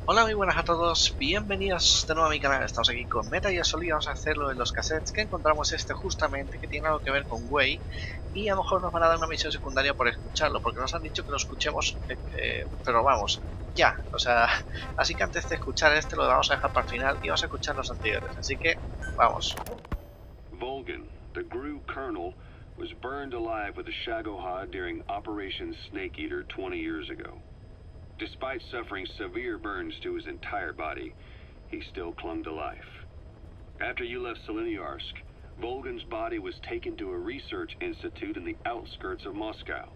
Hola, muy buenas a todos, bienvenidos de nuevo a mi canal. Estamos aquí con Meta y solíamos hacerlo en los cassettes que encontramos justamente que tiene algo que ver con Way, y a lo mejor nos van a dar una misión secundaria por escucharlo, porque nos han dicho que lo escuchemos, pero vamos, ya, o sea, así que antes de escuchar este lo vamos a dejar para el final y vamos a escuchar los anteriores, así que vamos. Volgan, the GRU colonel, was burned alive with a Shagohod during Operation Snake Eater 20 years ago. Despite suffering severe burns to his entire body, he still clung to life. After you left Seleniarsk, Volgan's body was taken to a research institute in the outskirts of Moscow,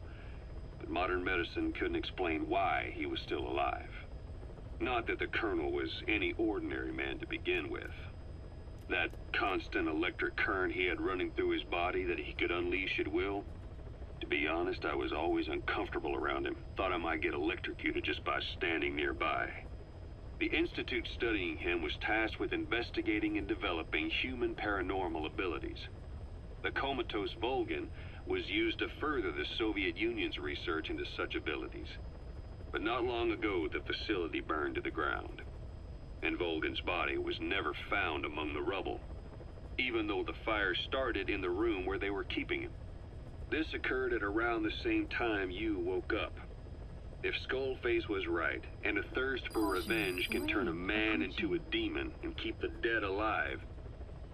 but modern medicine couldn't explain why he was still alive. Not that the colonel was any ordinary man to begin with. That constant electric current he had running through his body that he could unleash at will? To be honest, I was always uncomfortable around him. Thought I might get electrocuted just by standing nearby. The institute studying him was tasked with investigating and developing human paranormal abilities. The comatose Volgan was used to further the Soviet Union's research into such abilities. But not long ago, the facility burned to the ground, and Volgan's body was never found among the rubble, even though the fire started in the room where they were keeping him. This occurred at around the same time you woke up. If Skullface was right, and a thirst for revenge can turn a man into a demon and keep the dead alive,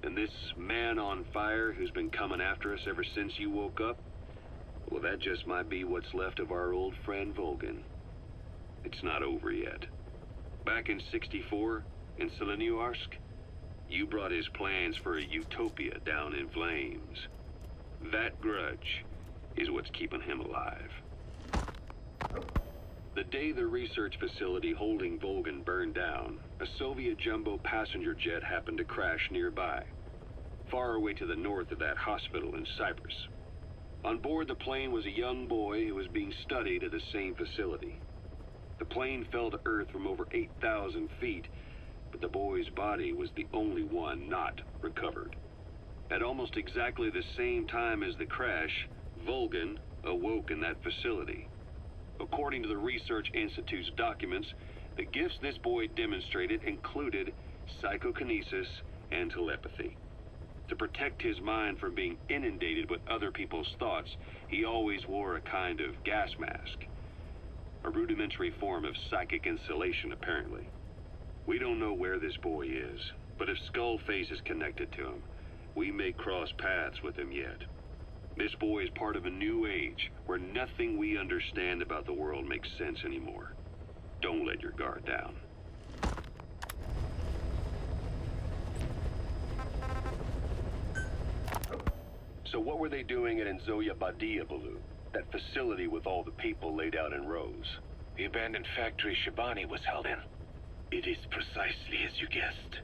then this man on fire who's been coming after us ever since you woke up, well, that just might be what's left of our old friend Volgan. It's not over yet. Back in '64, in Seleniarsk, you brought his plans for a utopia down in flames. That grudge is what's keeping him alive. The day the research facility holding Volgan burned down, a Soviet jumbo passenger jet happened to crash nearby, far away to the north of that hospital in Cyprus. On board the plane was a young boy who was being studied at the same facility. The plane fell to Earth from over 8,000 feet, but the boy's body was the only one not recovered. At almost exactly the same time as the crash, Volgan awoke in that facility. According to the Research Institute's documents, the gifts this boy demonstrated included psychokinesis and telepathy. To protect his mind from being inundated with other people's thoughts, he always wore a kind of gas mask. A rudimentary form of psychic insulation, apparently. We don't know where this boy is, but if Skullface is connected to him, we may cross paths with him yet. This boy is part of a new age, where nothing we understand about the world makes sense anymore. Don't let your guard down. So what were they doing at Enzoya Badia, Baloo? That facility with all the people laid out in rows? The abandoned factory Shabani was held in. It is precisely as you guessed.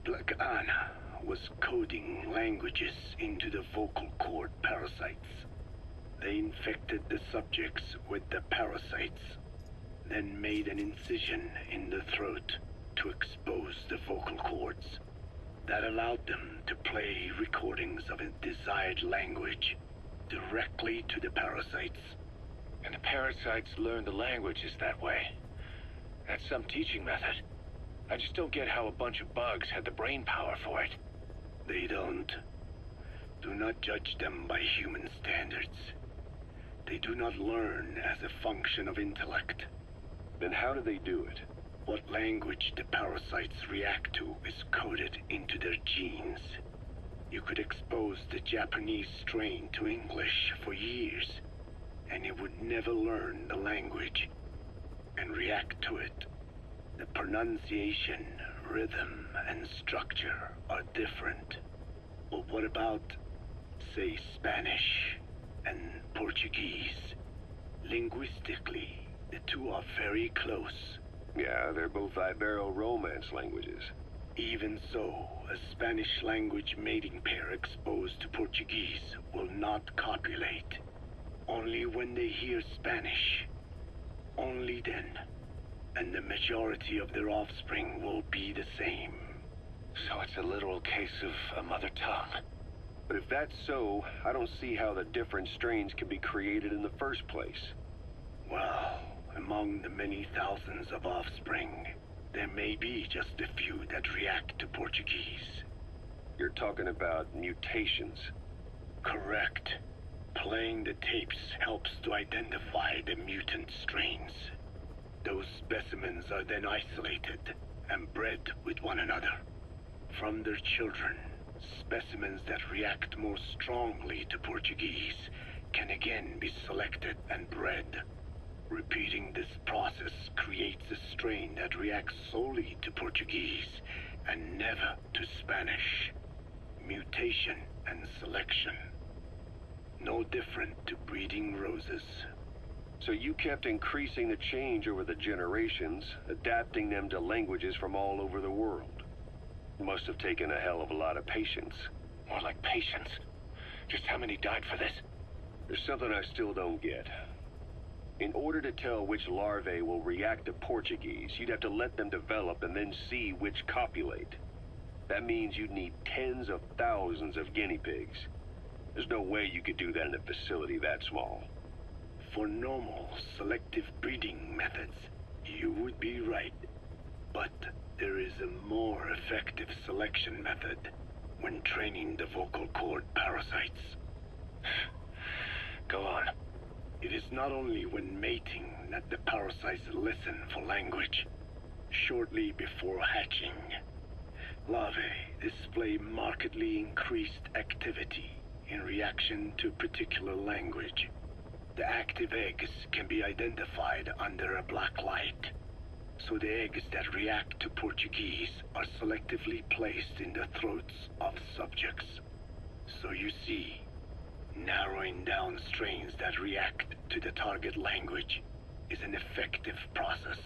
Black Anna was coding languages into the vocal cord parasites. They infected the subjects with the parasites, then made an incision in the throat to expose the vocal cords. That allowed them to play recordings of a desired language directly to the parasites. And the parasites learned the languages that way. That's some teaching method. I just don't get how a bunch of bugs had the brain power for it. They don't. Do not judge them by human standards. They do not learn as a function of intellect. Then how do they do it? What language the parasites react to is coded into their genes. You could expose the Japanese strain to English for years, and it would never learn the language and react to it. The pronunciation, rhythm, and structure are different. But what about, say, Spanish and Portuguese? Linguistically, the two are very close. Yeah, they're both Ibero-Romance languages. Even so, a Spanish language mating pair exposed to Portuguese will not copulate. Only when they hear Spanish. Only then. And the majority of their offspring will be the same. So it's a literal case of a mother tongue. But if that's so, I don't see how the different strains can be created in the first place. Well, among the many thousands of offspring, There may be just a few that react to Portuguese. You're talking about mutations. Correct. Playing the tapes helps to identify the mutant strains. Those specimens are then isolated and bred with one another. From their children, specimens that react more strongly to Portuguese can again be selected and bred. Repeating this process creates a strain that reacts solely to Portuguese and never to Spanish. Mutation and selection. No different to breeding roses. So you kept increasing the change over the generations, adapting them to languages from all over the world. Must have taken a hell of a lot of patience. More like patience. Just how many died for this? There's something I still don't get. In order to tell which larvae will react to Portuguese, you'd have to let them develop and then see which copulate. That means you'd need tens of thousands of guinea pigs. There's no way you could do that in a facility that small. For normal selective breeding methods, you would be right. But there is a more effective selection method when training the vocal cord parasites. Go on. It is not only when mating that the parasites listen for language. Shortly before hatching, larvae display markedly increased activity in reaction to particular language. The active eggs can be identified under a black light, so the eggs that react to Portuguese are selectively placed in the throats of subjects. So you see, narrowing down strains that react to the target language is an effective process,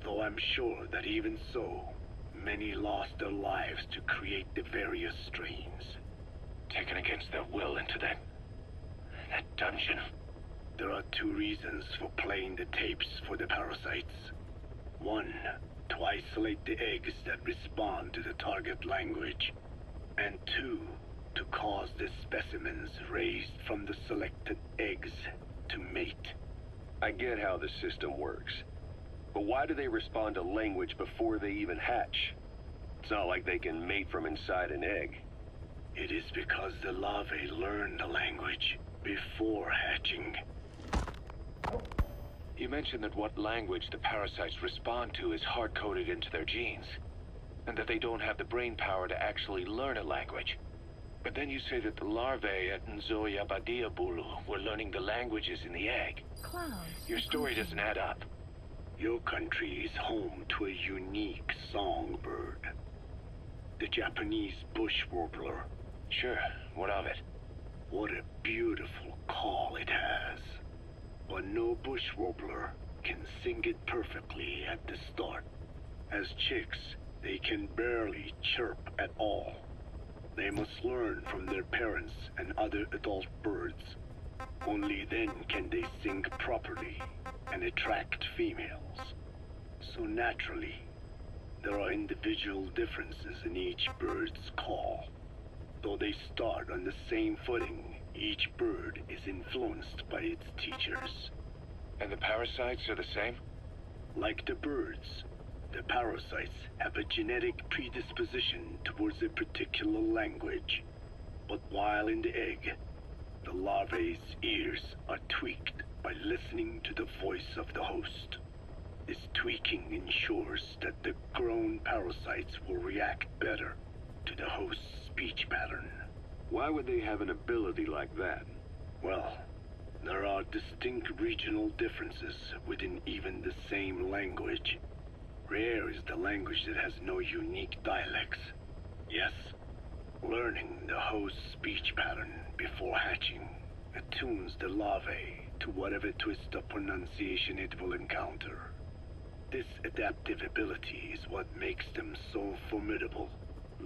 though I'm sure that even so, many lost their lives to create the various strains. Taken against their will into that dungeon. There are two reasons for playing the tapes for the parasites. One, to isolate the eggs that respond to the target language. And two, to cause the specimens raised from the selected eggs to mate. I get how the system works. But why do they respond to language before they even hatch? It's not like they can mate from inside an egg. It is because the larvae learn the language before hatching. You mentioned that what language the parasites respond to is hard-coded into their genes, and that they don't have the brain power to actually learn a language. But then you say that the larvae at Nzoia Badia Bulu were learning the languages in the egg. Your story doesn't add up. Your country is home to a unique songbird. The Japanese bush warbler. Sure, what of it? What a beautiful call it has. But no bush warbler can sing it perfectly at the start. As chicks, they can barely chirp at all. They must learn from their parents and other adult birds. Only then can they sing properly and attract females. So naturally, there are individual differences in each bird's call. Though they start on the same footing, each bird is influenced by its teachers. And the parasites are the same? Like the birds, the parasites have a genetic predisposition towards a particular language. But while in the egg, the larvae's ears are tweaked by listening to the voice of the host. This tweaking ensures that the grown parasites will react better to the host's speech pattern. Why would they have an ability like that? Well, there are distinct regional differences within even the same language. Rare is the language that has no unique dialects. Yes, learning the host's speech pattern before hatching attunes the larvae to whatever twist of pronunciation it will encounter. This adaptive ability is what makes them so formidable.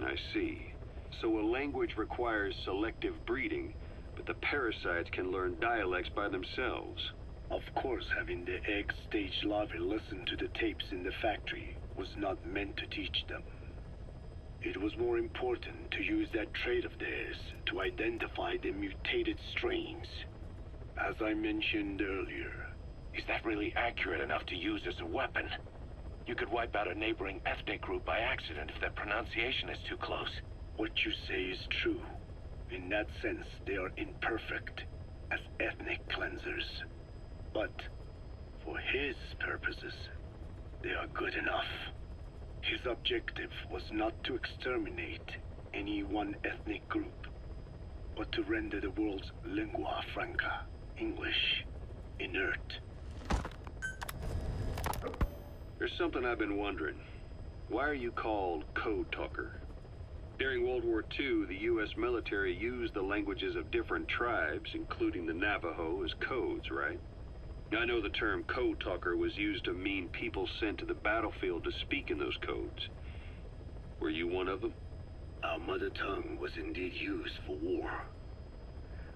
I see. So a language requires selective breeding, but the parasites can learn dialects by themselves. Of course, having the egg-stage larvae listen to the tapes in the factory was not meant to teach them. It was more important to use that trait of theirs to identify the mutated strains. As I mentioned earlier. Is that really accurate enough to use as a weapon? You could wipe out a neighboring ethnic group by accident if their pronunciation is too close. What you say is true. In that sense, they are imperfect as ethnic cleansers. But for his purposes, they are good enough. His objective was not to exterminate any one ethnic group, but to render the world's lingua franca, English, inert. There's something I've been wondering. Why are you called Code Talker? During World War II, the U.S. military used the languages of different tribes, including the Navajo, as codes, right? I know the term Code Talker was used to mean people sent to the battlefield to speak in those codes. Were you one of them? Our mother tongue was indeed used for war.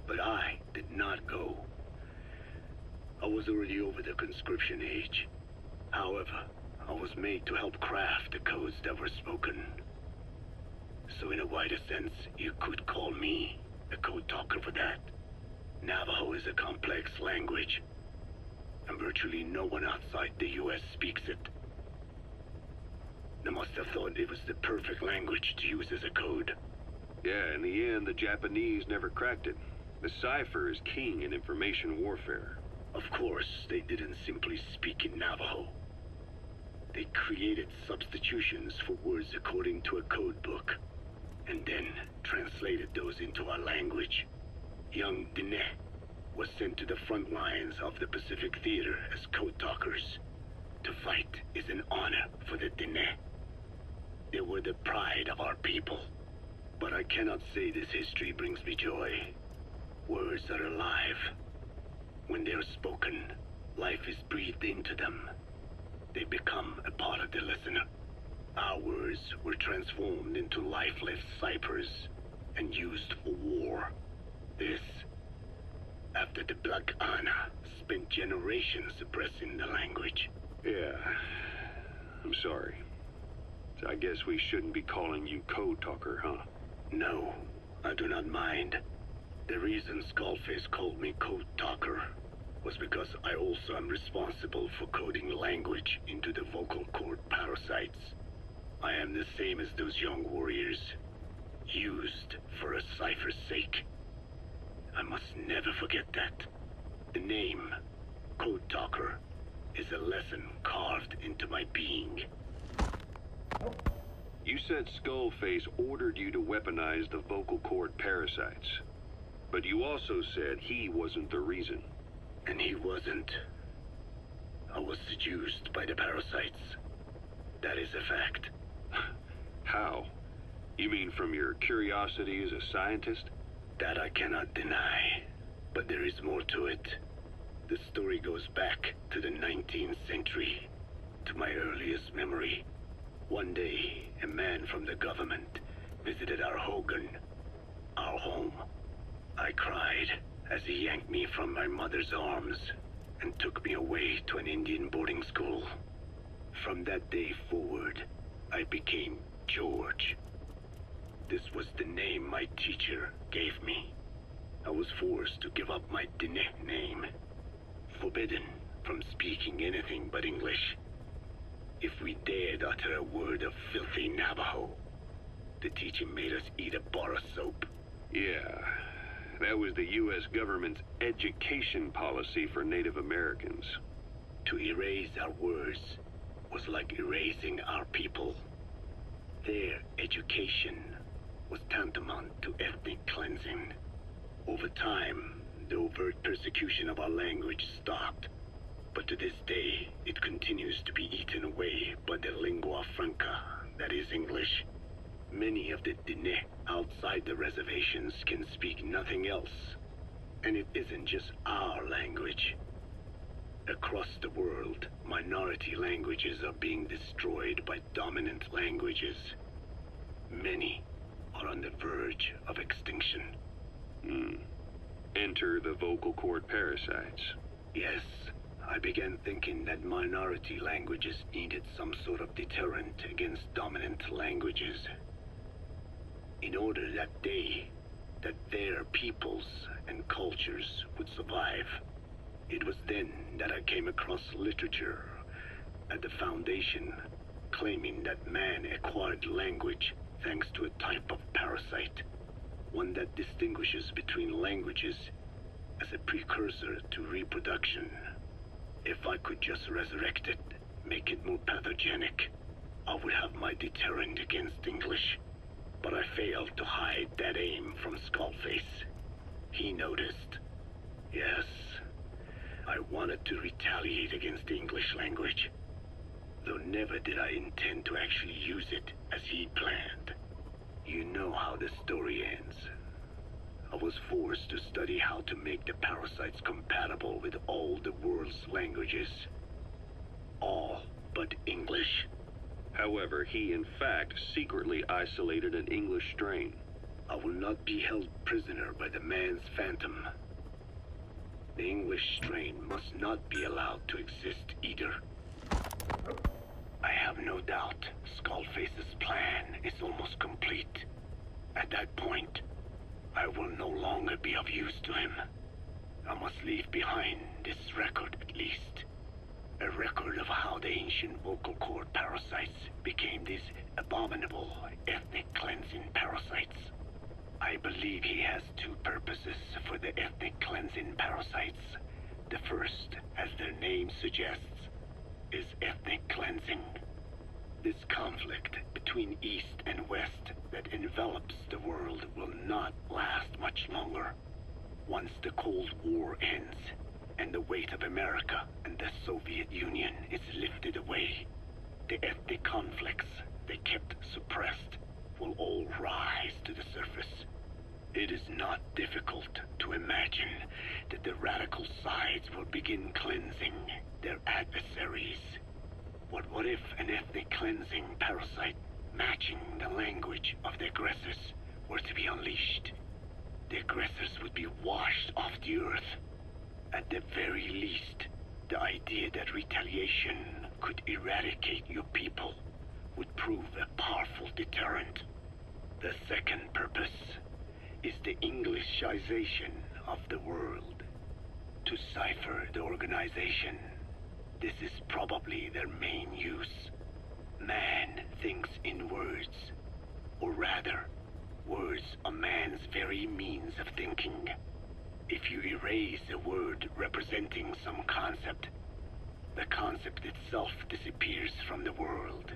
But I did not go. I was already over the conscription age. However, I was made to help craft the codes that were spoken. So in a wider sense, you could call me a code talker for that. Navajo is a complex language, and virtually no one outside the U.S. speaks it. They must have thought it was the perfect language to use as a code. Yeah, in the end, the Japanese never cracked it. The cipher is king in information warfare. Of course, they didn't simply speak in Navajo. They created substitutions for words according to a code book, and then translated those into our language. Young Dene was sent to the front lines of the Pacific Theater as code talkers. To fight is an honor for the Dene. They were the pride of our people. But I cannot say this history brings me joy. Words are alive. When they are spoken, life is breathed into them. They become a part of the listener. Our words were transformed into lifeless ciphers and used for war. This, after the Black Ana spent generations suppressing the language. Yeah, I'm sorry. So I guess we shouldn't be calling you Code Talker, huh? No, I do not mind. The reason Skullface called me Code Talker was because I also am responsible for coding language into the vocal cord parasites. I am the same as those young warriors, used for a cipher's sake. I must never forget that. The name, Code Talker, is a lesson carved into my being. You said Skullface ordered you to weaponize the vocal cord parasites. But you also said he wasn't the reason. And he wasn't. I was seduced by the parasites. That is a fact. How? You mean from your curiosity as a scientist? That I cannot deny. But there is more to it. The story goes back to the 19th century, to my earliest memory. One day, a man from the government visited our Hogan, our home. I cried as he yanked me from my mother's arms and took me away to an Indian boarding school. From that day forward, I became George. This was the name my teacher gave me. I was forced to give up my Dene name, forbidden from speaking anything but English. If we dared utter a word of filthy Navajo, the teacher made us eat a bar of soap. Yeah, that was the U.S. government's education policy for Native Americans. To erase our words was like erasing our people. Their education was tantamount to ethnic cleansing. Over time, the overt persecution of our language stopped. But to this day, it continues to be eaten away by the lingua franca, that is English. Many of the Dene outside the reservations can speak nothing else. And it isn't just our language. Across the world, minority languages are being destroyed by dominant languages. Many are on the verge of extinction. Enter the vocal cord parasites. Yes. I began thinking that minority languages needed some sort of deterrent against dominant languages. In order that their peoples and cultures would survive. It was then that I came across literature at the foundation, claiming that man acquired language thanks to a type of parasite, one that distinguishes between languages as a precursor to reproduction. If I could just resurrect it, make it more pathogenic, I would have my deterrent against English. But I failed to hide that aim from Skullface. He noticed. Yes, I wanted to retaliate against the English language, though never did I intend to actually use it as he planned. You know how the story ends. I was forced to study how to make the parasites compatible with all the world's languages. All but English. However, he in fact secretly isolated an English strain. I will not be held prisoner by the man's phantom. The English strain must not be allowed to exist either. I have no doubt Skullface's plan is almost complete. At that point, I will no longer be of use to him. I must leave behind this record at least. A record of how the ancient vocal cord parasites became these abominable ethnic cleansing parasites. I believe he has two purposes for the ethnic cleansing parasites. The first, as their name suggests, is ethnic cleansing. This conflict between East and West that envelops the world will not last much longer. Once the Cold War ends, and the weight of America and the Soviet Union is lifted away, the ethnic conflicts they kept suppressed will all rise to the surface. It is not difficult to imagine that the radical sides will begin cleansing their adversaries. What if an ethnic cleansing parasite matching the language of the aggressors were to be unleashed? The aggressors would be washed off the earth. At the very least, the idea that retaliation could eradicate your people would prove a powerful deterrent. The second purpose is the Englishization of the world. To cipher the organization, this is probably their main use. Man thinks in words, or rather, words are man's very means of thinking. If you erase a word representing some concept, the concept itself disappears from the world.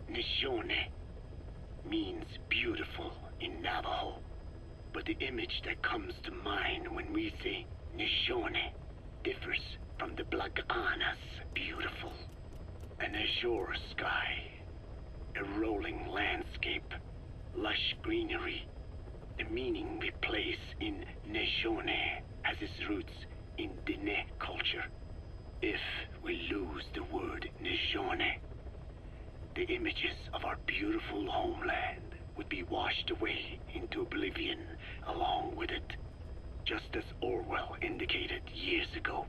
Nishone means beautiful in Navajo, but the image that comes to mind when we say Nishone differs from the Blagana's beautiful. An azure sky, a rolling landscape, lush greenery. The meaning we place in Nishone has its roots in Dene culture. If we lose the word Nishone, the images of our beautiful homeland would be washed away into oblivion along with it, just as Orwell indicated years ago.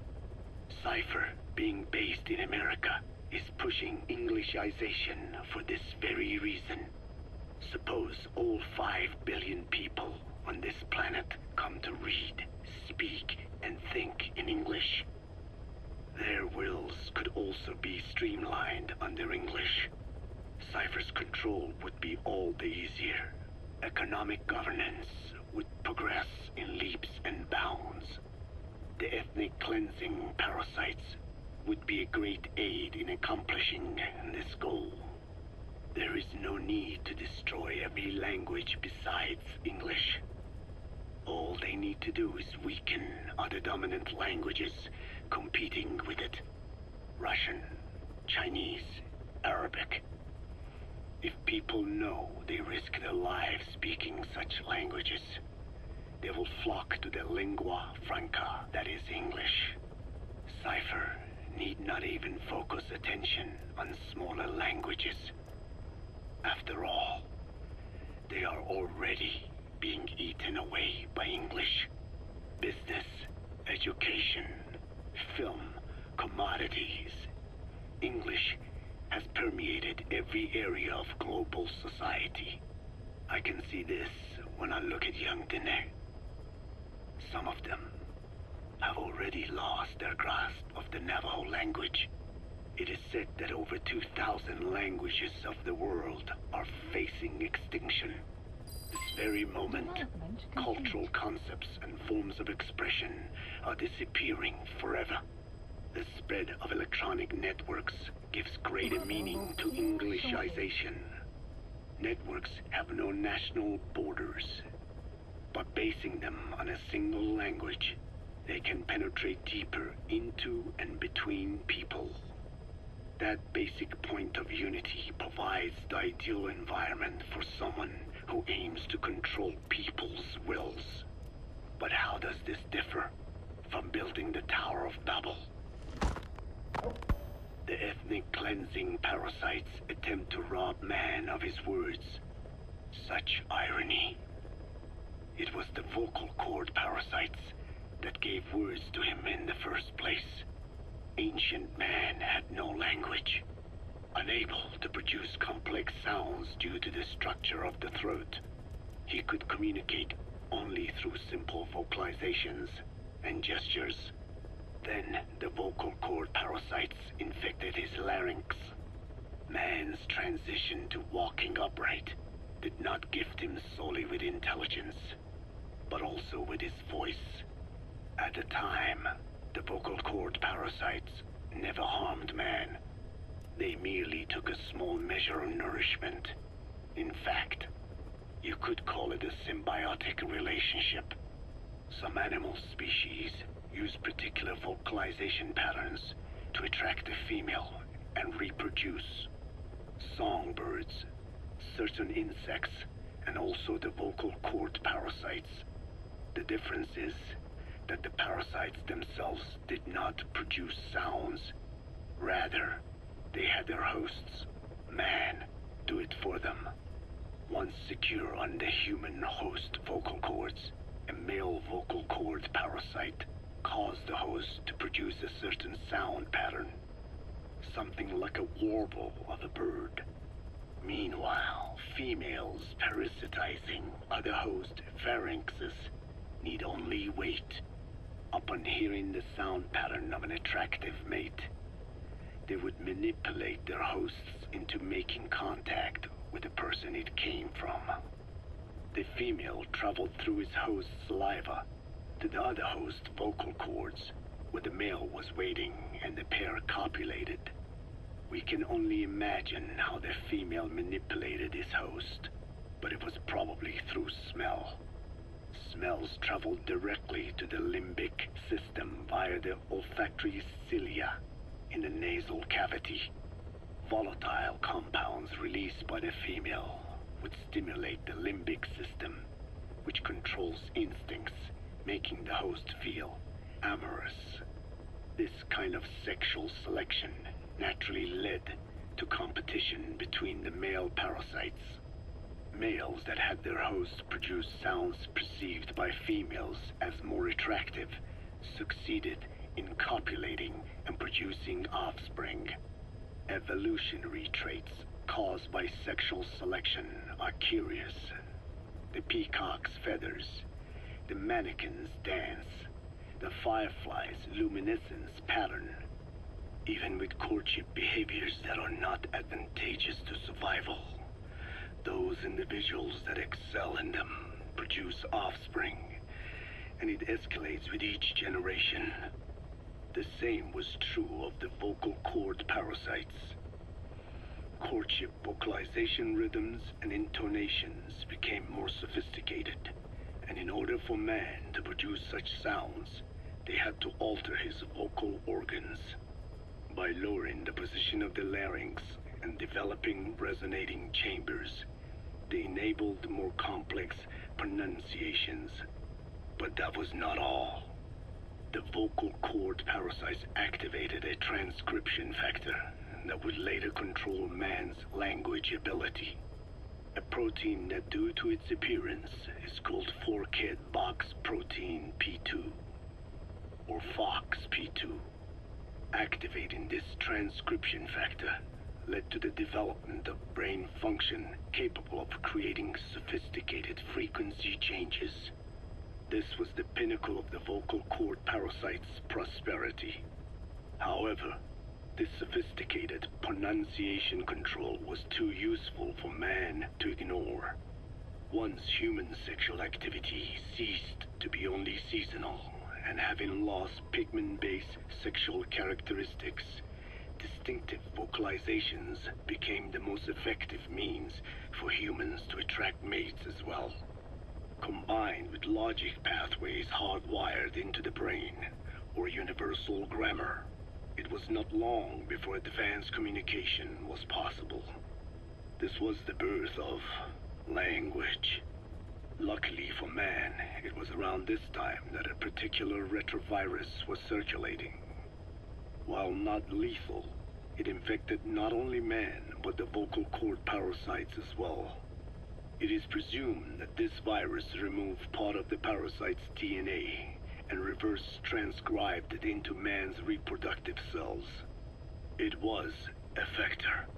Cipher, being based in America, is pushing Englishization for this very reason. Suppose all 5 billion people on this planet come to read, speak, and think in English. Their wills could also be streamlined under English. Cipher's control would be all the easier. Economic governance would progress in leaps and bounds. The ethnic cleansing parasites would be a great aid in accomplishing this goal. There is no need to destroy every language besides English. All they need to do is weaken other dominant languages competing with it. Russian, Chinese, Arabic. If people know they risk their lives speaking such languages, they will flock to the lingua franca that is English. Cipher need not even focus attention on smaller languages. After all, they are already being eaten away by English. Business, education, film, commodities. English has permeated every area of global society. I can see this when I look at young Dene. Some of them have already lost their grasp of the Navajo language. It is said that over 2,000 languages of the world are facing extinction. This very moment, cultural concepts and forms of expression are disappearing forever. The spread of electronic networks gives greater meaning to Englishization. Networks have no national borders. By basing them on a single language, they can penetrate deeper into and between people. That basic point of unity provides the ideal environment for someone who aims to control people's wills. But how does this differ from building the Tower of Babel? The ethnic cleansing parasites attempt to rob man of his words. Such irony. It was the vocal cord parasites that gave words to him in the first place. Ancient man had no language. Unable to produce complex sounds due to the structure of the throat, he could communicate only through simple vocalizations and gestures. Then the vocal cord parasites infected his larynx. Man's transition to walking upright did not gift him solely with intelligence, but also with his voice. At the time, the vocal cord parasites never harmed man. They merely took a small measure of nourishment. In fact, you could call it a symbiotic relationship. Some animal species use particular vocalization patterns to attract a female and reproduce. Songbirds, certain insects, and also the vocal cord parasites. The difference is that the parasites themselves did not produce sounds. Rather, they had their hosts, man, do it for them. Once secure on the human host vocal cords, a male vocal cord parasite caused the host to produce a certain sound pattern, something like a warble of a bird. Meanwhile, females parasitizing other host pharynxes need only wait. Upon hearing the sound pattern of an attractive mate, they would manipulate their hosts into making contact with the person it came from. The female traveled through his host's saliva to the other host's vocal cords, where the male was waiting and the pair copulated. We can only imagine how the female manipulated his host, but it was probably through smell. Smells traveled directly to the limbic system via the olfactory cilia in the nasal cavity. Volatile compounds released by the female would stimulate the limbic system, which controls instincts, making the host feel amorous. This kind of sexual selection naturally led to competition between the male parasites. Males that had their hosts produce sounds perceived by females as more attractive succeeded in copulating and producing offspring. Evolutionary traits caused by sexual selection are curious. The peacock's feathers, the mannequin's dance, the firefly's luminescence pattern. Even with courtship behaviors that are not advantageous to survival, those individuals that excel in them produce offspring, and it escalates with each generation. The same was true of the vocal cord parasites. Courtship vocalization rhythms and intonations became more sophisticated, and in order for man to produce such sounds, they had to alter his vocal organs. By lowering the position of the larynx and developing resonating chambers, they enabled more complex pronunciations. But that was not all. The vocal cord parasites activated a transcription factor that would later control man's language ability. A protein that, due to its appearance, is called forkhead box protein P2, or FOXP2. Activating this transcription factor led to the development of brain function capable of creating sophisticated frequency changes. This was the pinnacle of the vocal cord parasite's prosperity. However, this sophisticated pronunciation control was too useful for man to ignore. Once human sexual activity ceased to be only seasonal, and having lost pigment-based sexual characteristics, distinctive vocalizations became the most effective means for humans to attract mates as well. Combined with logic pathways hardwired into the brain, or universal grammar, it was not long before advanced communication was possible. This was the birth of language. Luckily for man, it was around this time that a particular retrovirus was circulating. While not lethal, it infected not only man, but the vocal cord parasites as well. It is presumed that this virus removed part of the parasite's DNA and reverse transcribed it into man's reproductive cells. It was a vector.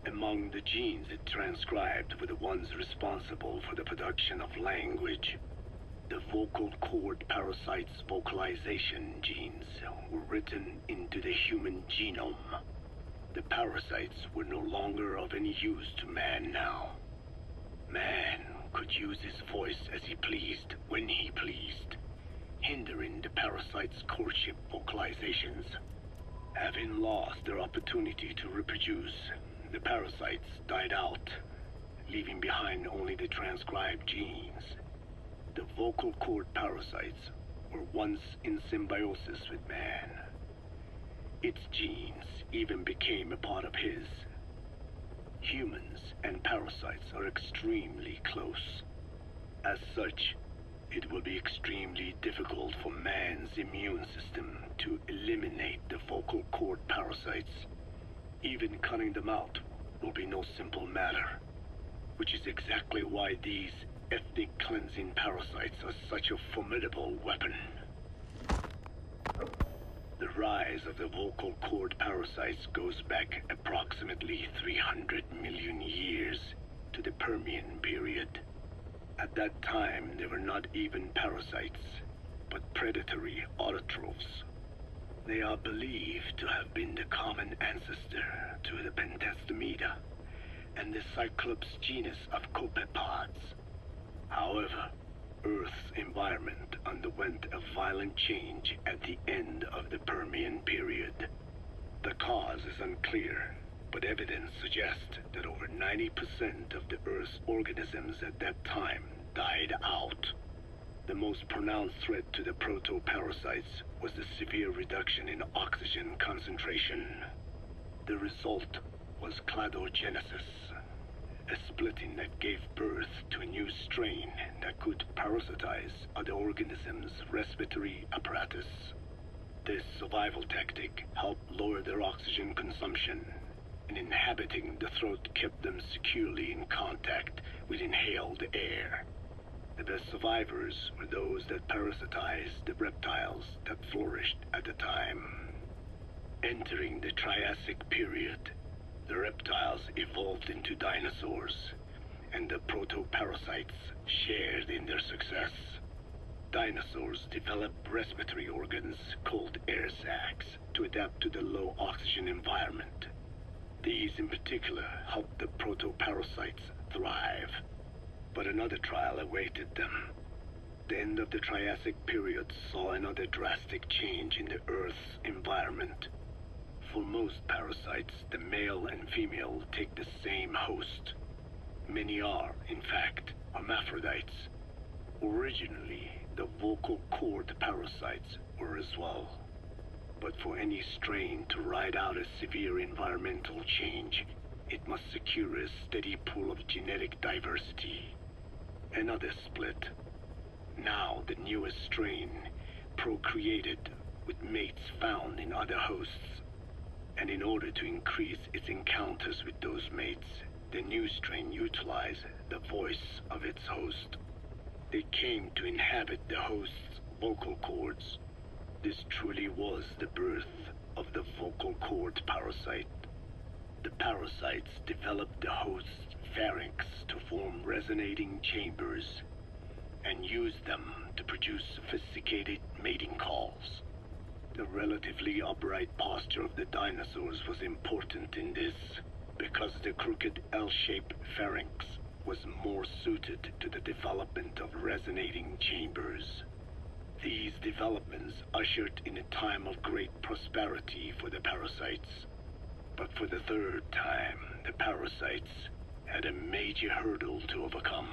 Among the genes it transcribed were the ones responsible for the production of language. The vocal cord parasite's vocalization genes were written into the human genome. The parasites were no longer of any use to man now. Man could use his voice as he pleased, when he pleased, hindering the parasite's courtship vocalizations. Having lost their opportunity to reproduce, the parasites died out, leaving behind only the transcribed genes. The vocal cord parasites were once in symbiosis with man. Its genes even became a part of his. Humans and parasites are extremely close. As such, it will be extremely difficult for man's immune system to eliminate the vocal cord parasites. Even cutting them out will be no simple matter, which is exactly why these ethnic cleansing parasites are such a formidable weapon. The rise of the vocal cord parasites goes back approximately 300 million years to the Permian period. At that time, they were not even parasites, but predatory autotrophs. They are believed to have been the common ancestor to the Pentastomida and the Cyclops genus of copepods. However, Earth's environment underwent a violent change at the end of the Permian period. The cause is unclear, but evidence suggests that over 90% of the Earth's organisms at that time died out. The most pronounced threat to the proto-parasites was the severe reduction in oxygen concentration. The result was cladogenesis, a splitting that gave birth to a new strain that could parasitize other organisms' respiratory apparatus. This survival tactic helped lower their oxygen consumption, and inhabiting the throat kept them securely in contact with inhaled air. The best survivors were those that parasitized the reptiles that flourished at the time. Entering the Triassic period, the reptiles evolved into dinosaurs, and the proto-parasites shared in their success. Dinosaurs developed respiratory organs called air sacs to adapt to the low oxygen environment. These in particular helped the proto-parasites thrive. But another trial awaited them. The end of the Triassic period saw another drastic change in the Earth's environment. For most parasites, the male and female take the same host. Many are, in fact, hermaphrodites. Originally, the vocal cord parasites were as well. But for any strain to ride out a severe environmental change, it must secure a steady pool of genetic diversity. Another split. Now the newest strain procreated with mates found in other hosts. And in order to increase its encounters with those mates, the new strain utilized the voice of its host. They came to inhabit the host's vocal cords. This truly was the birth of the vocal cord parasite. The parasites developed the host's pharynx to form resonating chambers, and used them to produce sophisticated mating calls. The relatively upright posture of the dinosaurs was important in this, because the crooked L-shaped pharynx was more suited to the development of resonating chambers. These developments ushered in a time of great prosperity for the parasites. But for the third time, the parasites had a major hurdle to overcome.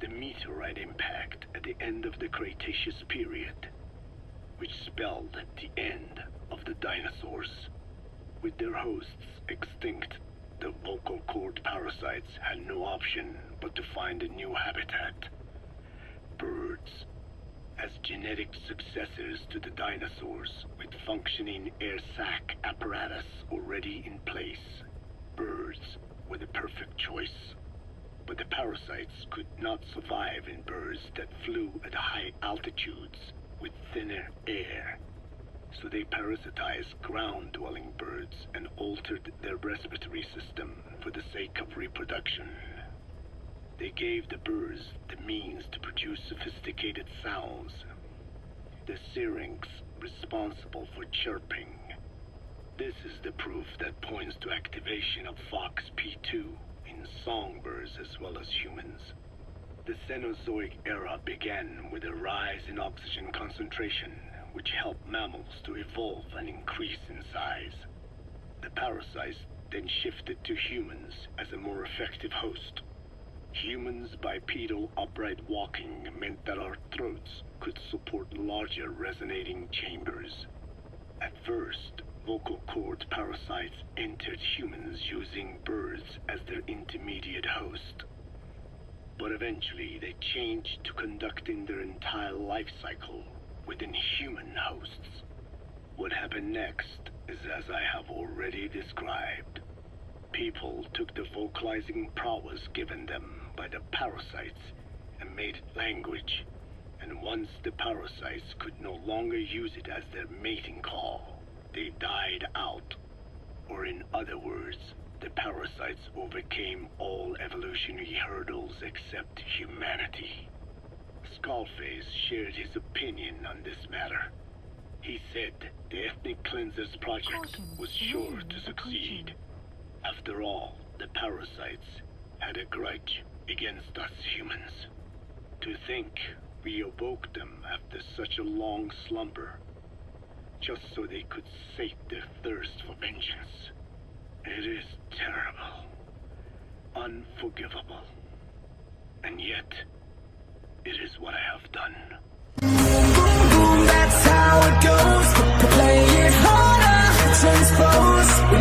The meteorite impact at the end of the Cretaceous period, which spelled the end of the dinosaurs. With their hosts extinct, the vocal cord parasites had no option but to find a new habitat. Birds. As genetic successors to the dinosaurs, with functioning air sac apparatus already in place, birds were the perfect choice. But the parasites could not survive in birds that flew at high altitudes with thinner air, so they parasitized ground-dwelling birds and altered their respiratory system for the sake of reproduction. They gave the birds the means to produce sophisticated sounds, the syrinx responsible for chirping. This is the proof that points to activation of FOXP2 in songbirds as well as humans. The Cenozoic era began with a rise in oxygen concentration, which helped mammals to evolve and increase in size. The parasites then shifted to humans as a more effective host. Humans' bipedal upright walking meant that our throats could support larger resonating chambers. At first, vocal cord parasites entered humans using birds as their intermediate host. But eventually they changed to conducting their entire life cycle within human hosts. What happened next is as I have already described. People took the vocalizing prowess given them by the parasites and made it language, and once the parasites could no longer use it as their mating call, they died out. Or in other words, the parasites overcame all evolutionary hurdles except humanity. Skullface shared his opinion on this matter. He said the Ethnic Cleansers Project was sure to succeed. After all, the parasites had a grudge against us humans. To think we awoke them after such a long slumber, just so they could sate their thirst for vengeance. It is terrible, unforgivable, and yet, it is what I have done. Boom, boom, that's how it goes. Play it harder, transpose. We